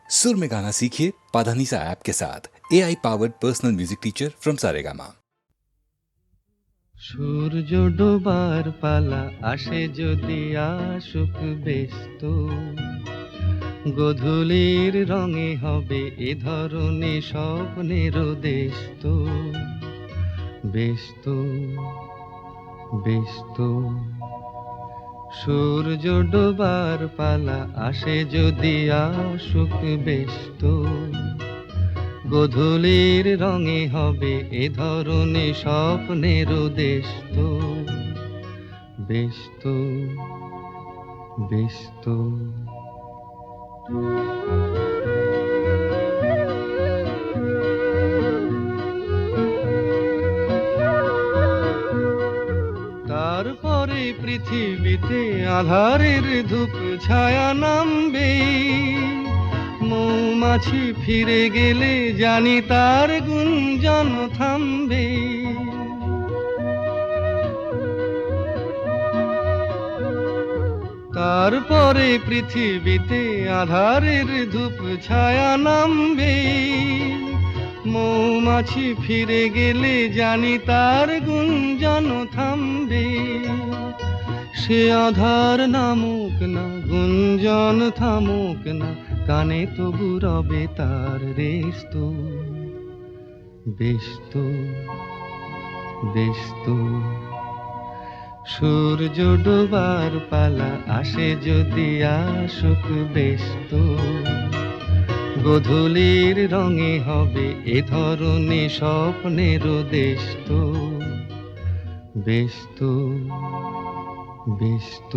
सुर में गाना सीखिए पाधानीसा ऐप के साथ। AI powered personal music teacher from Saregama. সূর্য ডোবার পালা আসে যদি আসুক ব্যস্ত, গোধূলির রঙে হবে এ ধরনে স্বপ্নের দেশ তো। ব্যস্ত ব্যস্ত সূর্য ডোবার পালা আসে যদি আসুক ব্যস্ত, গোধূলির রঙে হবে এ ধরনে স্বপ্নের দেশ তো। ব্যস্ত ব্যস্ত তারপরে পৃথিবীতে আঁধারের ধূপ ছায়া নামবে, মৌমাছি ফিরে গেলে জানি তার গুঞ্জন থামবে। তারপরে পৃথিবীতে আঁধারের ধূপ ছায়া নামবে, মৌমাছি ফিরে গেলে জানি তার গুঞ্জন থামবে। সে আধার নামুক না, গুঞ্জন থামুক না, কানে তবু রবে তার রেশ তো। ব্যস্ত ব্যস্ত সূর্য ডোবার পালা আসে যদি আসুক ব্যস্ত, গোধূলির রঙে হবে এ ধরনে স্বপ্নের দেশ তো। ব্যস্ত ব্যস্ত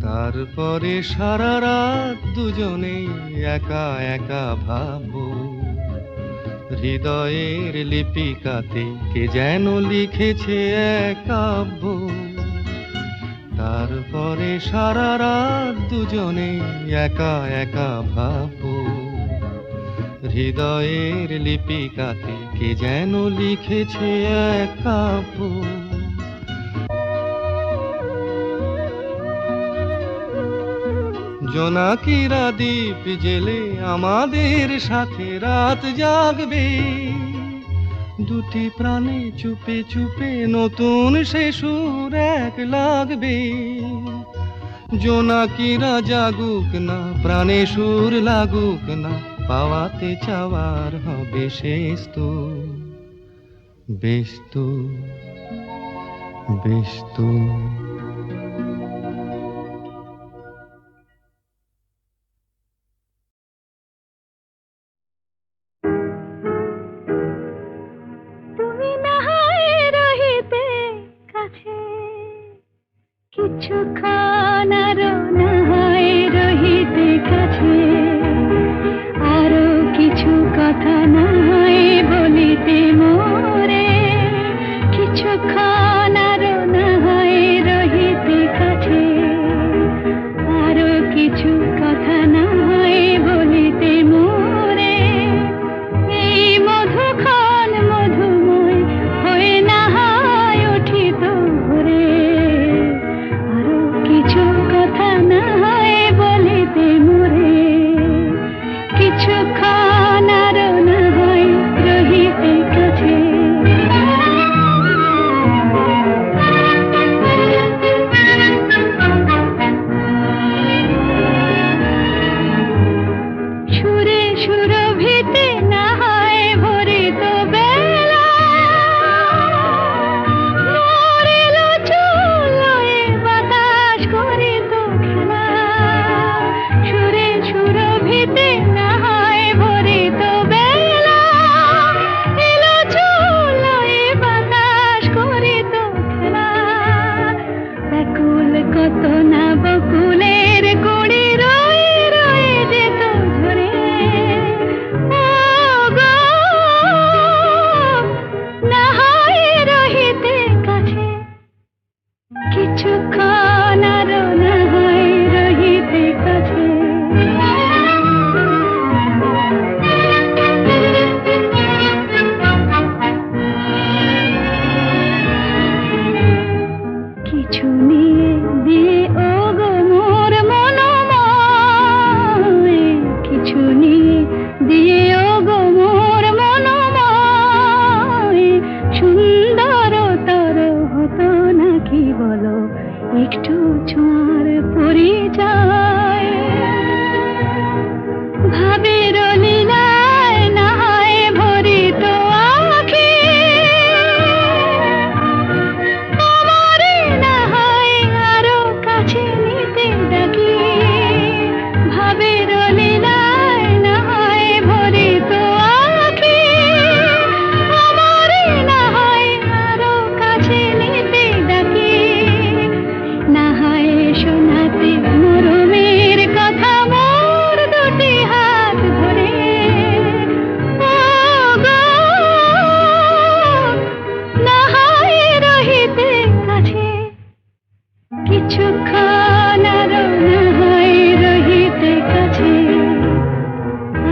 তারপরে সারা রাত দুজনে একা একা ভাববো, হৃদয়ের লিপিকাতে কে যেন লিখেছে এক কাব্য। তারপরে সারা রাত দুজনে একা একা ভাববো, হৃদয়ের লিপিকাতে কে যেন লিখেছে এক কাব্য। জোনাকিরা দ্বীপ জেলে আমাদের সাথে রাত জাগবে, দুটি প্রাণে চুপে চুপে নতুন সে সুর এক লাগবে। জোনাকিরা জাগুক না, প্রাণে সুর লাগুক না, পাওয়াতে চাওয়ার হবে শেষ তো। ব্যস্ত ব্যস্ত কিছুক্ষণ আরো না হয় রহিতে কাছে, আরো কিছু কথা না হয় বলিতে মোরে। কিছুক্ষণ আরো না হয় রহিতে একটু ছোঁয়ার পরিচয় ভাবের লীলায় না হয় ভরিত আঁখি আমারে না হয় আরো কাছে নিতে ডাকি ভাবের লীলায় না হয় ভরিত আঁখি আমারে না হয় আরো কাছে নিতে ডাকি না হয় শোনাতে মরমের কথা মোর দুটি হাত ধরে ও গো না হয় রহিতে কাছে কিছুক্ষণ আরো না হয় রহিতে কাছে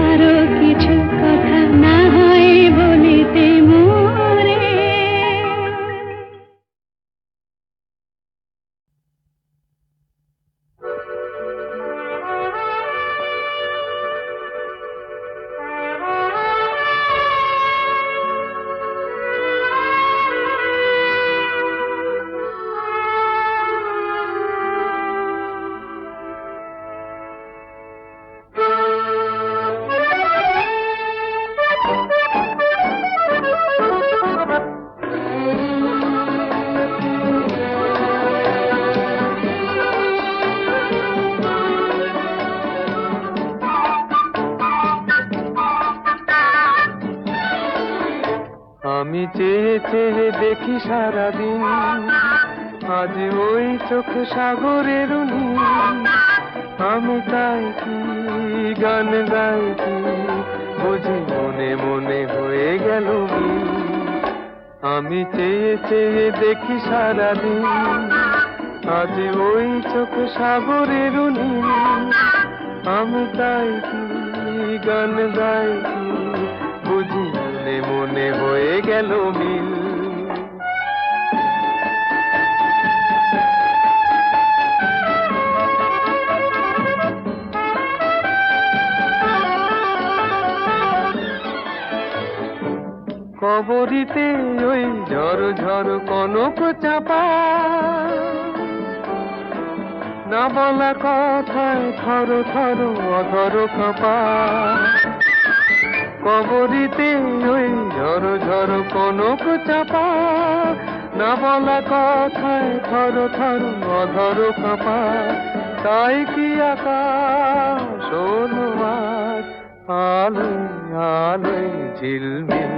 আরো কিছু কথা না হয় বলিতে মোরে আমি চেয়ে চেয়ে দেখি সারাদিন আজ ওই চোখ সাগরের নীল আমি তাই কি গান গাই কি বুঝি মনে মনে হয়ে গেল মিল আমি চেয়ে চেয়ে দেখি সারাদিন আজ ওই চোখ সাগরের নীল আমি তাই কি গান গাই কি বুঝি মনে মনে হয়ে গেল মিল কবরিতে ওই ঝড় ঝড় কনক চাপা না বলা কথায় থর থর অধর কাঁপা কবরিতে ওই ঝড় ঝড় কনক চাপা না বলা কথায় থর থর অধর কাঁপা তাই কি আকাশ হলো আজ আলোয় আলোয় ঝিলমিল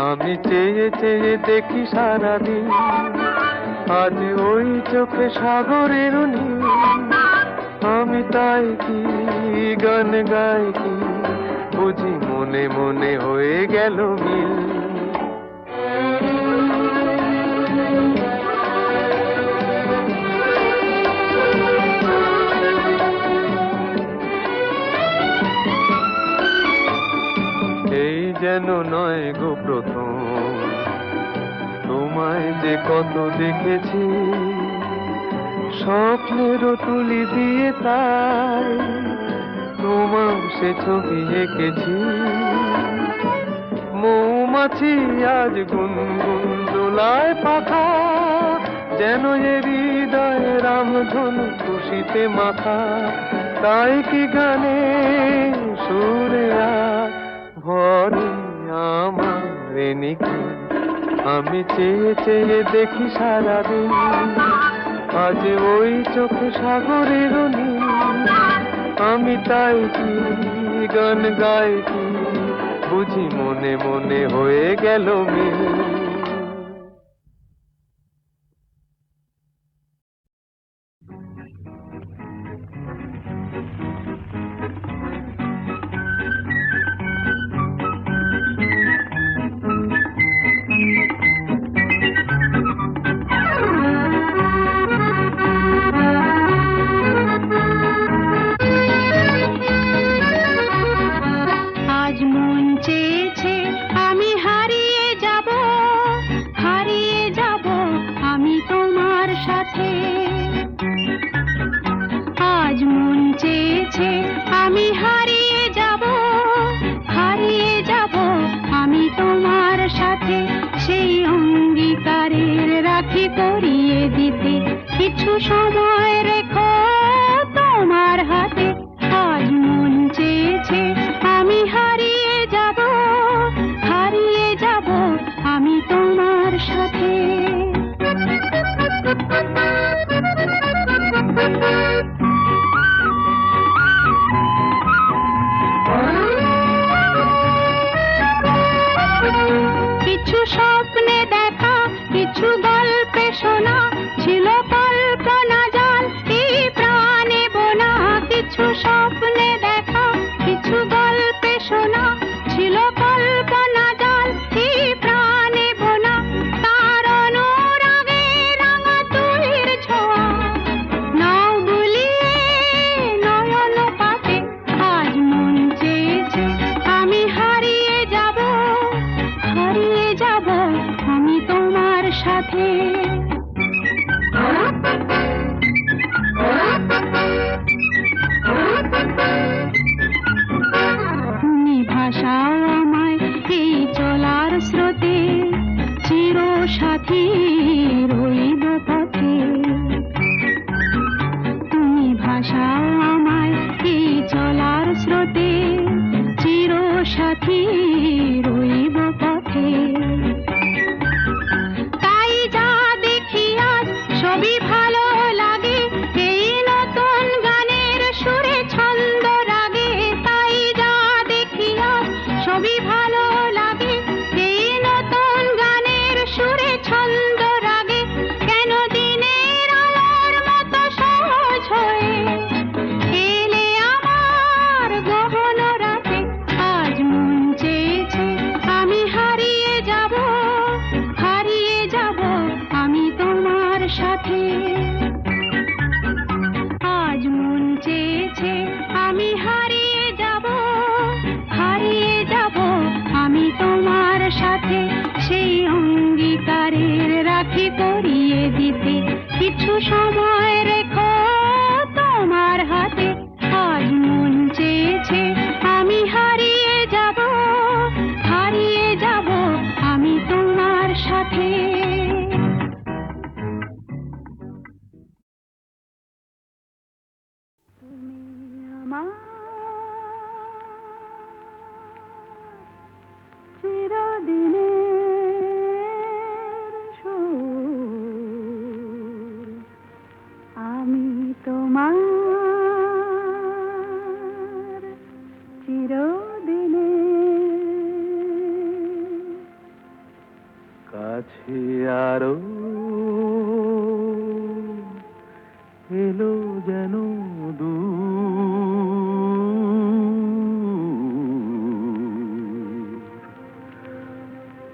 আমি চেয়ে চেয়ে দেখি সারাদিন আজ ওই চোখে সাগরের নীল আমি তাই কি গান গাই কি বুঝি মনে মনে হয়ে গেল মিল এই যেন নয় গো প্রথম তোমায় যে কত দেখেছি স্বপ্নেরও তুলি দিয়ে তাই তোমার সে ছবি এঁকেছি মৌমাছি আজ গুনগুন দোলায় পাখা যেন এ হৃদয় রামধনু খুশিতে মাথা তাই কি গানে সুরে ভরে আমার নিকি আমি চেয়ে চেয়ে দেখি সারাদিন আজ ওই চোখ সাগরের নীল আমি তাই কি গান গাই কি বুঝি মনে মনে হয়ে গেল মিল আজ মন চেয়েছে আমি হারিয়ে যাব আমি তোমার সাথে আজ মন চেয়েছে আমি হারিয়ে যাব আমি তোমার সাথে সেই অঙ্গীকারের রাখি পরিয়ে দিতে কিছু সময় রেখো তোমার হাতে। আজ মন চেয়েছে আমি হারিয়ে যাব, হারিয়ে যাব আমি তোমার সাথে। কিছু স্বপ্নে দেখা, কিছু গল্পে শোনা, ছিল কল্পনা জাল এই প্রাণে বোনা। কিছু স্বপ্নে দেখা, কিছু গল্পে শোনা, ছিল কল্পনা জাল এই প্রাণে বোনা। তার অনুরাগে রাঙা তুলির ছোঁয়া নাও বুলিয়ে নয়ন পাতে। আজ মন চেয়েছে আমি হারিয়ে যাব, হারিয়ে যাব আমি তোমার সাথে। তুমি ভাষাও আমায় এই চলার স্রোতে, চির সাথী রইব পথে। তুমি ভাষাও আমায় এই চলার স্রোতে, চির সাথী রইব পথে। তাই যা দেখি আজ সবই ভালো লাগে, এই নতুন গানের সুরে ছন্দ রাগে। তাই যা দেখি আজ সবই ভালো লাগে, এই নতুন গানের সুরে ছন্দ রাগে। কেন দিনের আলোর মতো সহজ হয়ে এলে আমার গহন রাতে। আজ মন চেয়েছে আমি হারিয়ে যাব, হারিয়ে যাব আমি তোমার সাথে। আজ মন চেয়েছে আমি হারিয়ে যাব, হারিয়ে যাব আমি তোমার সাথে। সেই অঙ্গীকারের রাখি পরিয়ে দিতে কিছু সময় রেখো তোমার হাতে। আজ মন চেয়েছে আমি হারিয়ে যাব, হারিয়ে যাব আমি তোমার সাথে। তুমি আমার চিরদিনের সুর, আমি তোমার চিরদিনের। কাছে আরো এলো যেন দূর,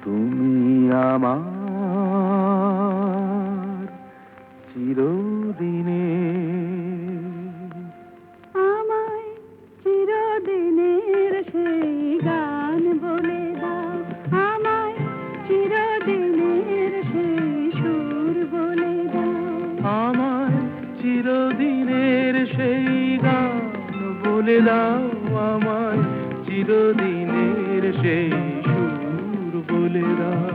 তুমি আমার চিরদিনের। আমায় চিরদিনের সেই গান বলে দাও, আমায় চিরদিনের সেই সুর বলে দাও। আমায় চিরদিনের সেই গান বলে দাও, আমায় চিরদিনের সেই সুর বলে দাও।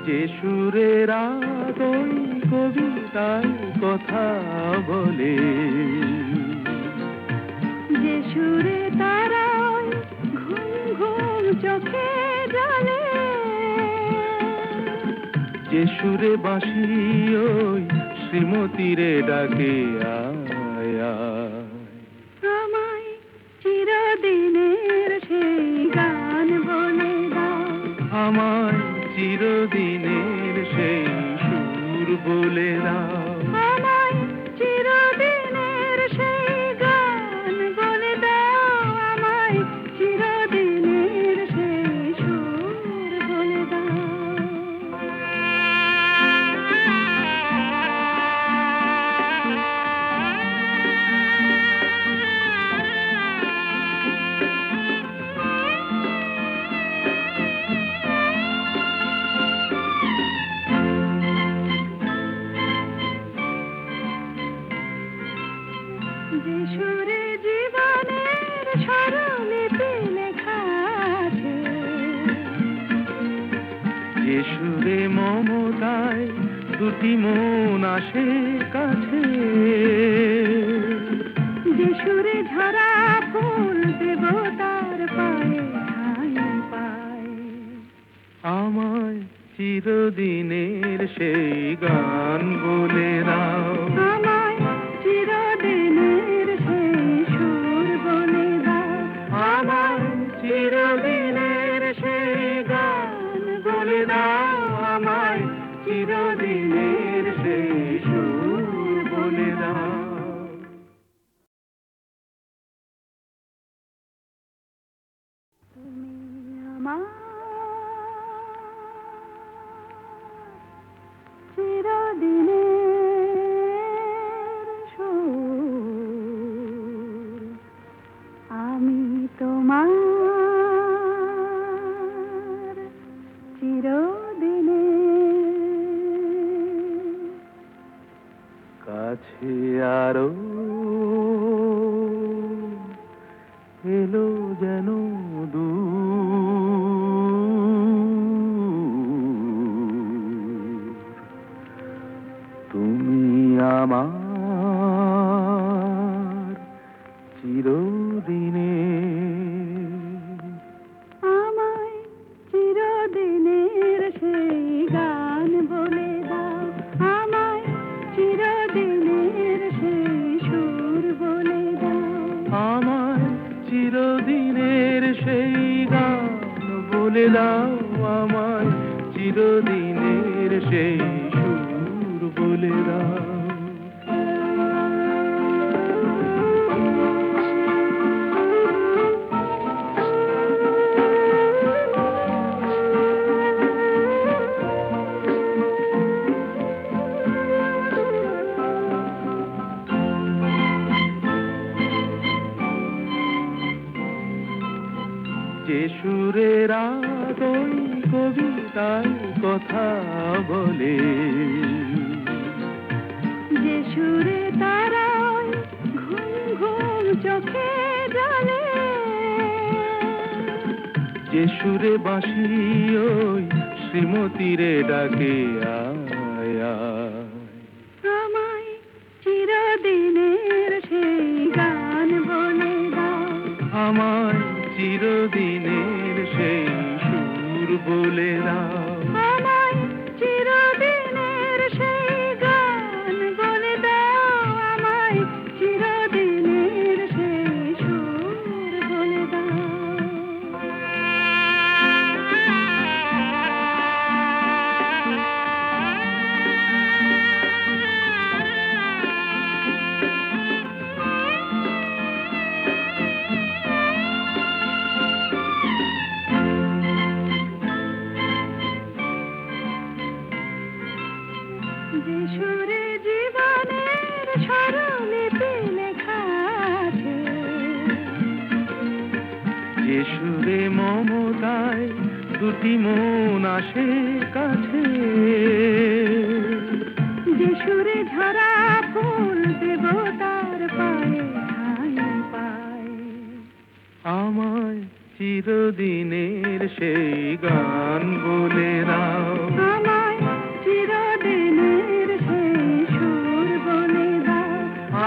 যে সুরের ওই কবিতায় কথা বলে, যে সুরে তারায় ঘুম ঘুম চোখে জলে, যে সুরে বাঁশি ওই শ্রীমতীরে ডাকে আয় আয়। আমায় চিরদিনের সেই গান বলে দাও, আমায় চিরদিনের সেই সুর বলে দাও। আমায় চিরদিনের সেই গান বলে দাও, আমায় চিরদিনের সেই সুর বলে দাও। দুটি মন আসে কাছে, যে সুরে ঝরা ফুল দেবতার পায়ে ঠাঁই পায়। আমায় চিরদিনের সেই গান বলে দাও, আমায় চিরদিনের সেই সুর বলে দাও, আমায় চিরদিনের সেই গান বলে দাও, আমায় চিরদিনের সেই সুর বলে দাও। তুমি আমার চিরদিনের সুর, আমি তোমার চিরদিনের। কাছে আরো এলো যেন দূর, তুমি আমার চিরদিনের। আমায় চিরদিনের সেই গান বলে দাও, আমায় চিরদিনের সেই সুর বলে দাও, আমায় চিরদিনের সেই গান বলে দাও, আমায় চিরদিনের সেই সুর বলে দাও। যে সুরের আদই কবিতায় কথা বলে, যে সুরে তারায় ঘুম ঘুম চোখে জলে, যে সুরে বাঁশি ওই শ্রীমতীরে ডাকে আয় আয়। আমায় চিরদিনের সেই গান বলে দাও, আমায় চিরদিনের সেই সুর বলে দাও, আমায় চিরদিনের সেই গান বলে দাও, আমায় চিরদিনের সেই সুর বলে দাও। যে সুরে জীবনের স্বরলিপি লেখা আছে, যে সুরে মমতায় দুটি মন আসে কাছে, যে সুরে ঝরা ফুল দেবতার পায়ে ঠাঁই পায়। আমায় চিরদিনের সেই গান বলে দাও, আমায় চিরদিনের সেই সুর বলে দাও,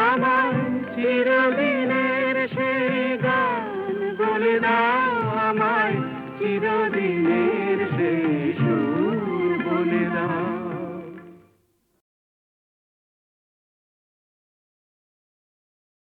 আমায় চিরদিনের সেই গান বলে দাও, আমায় চিরদিনের সেই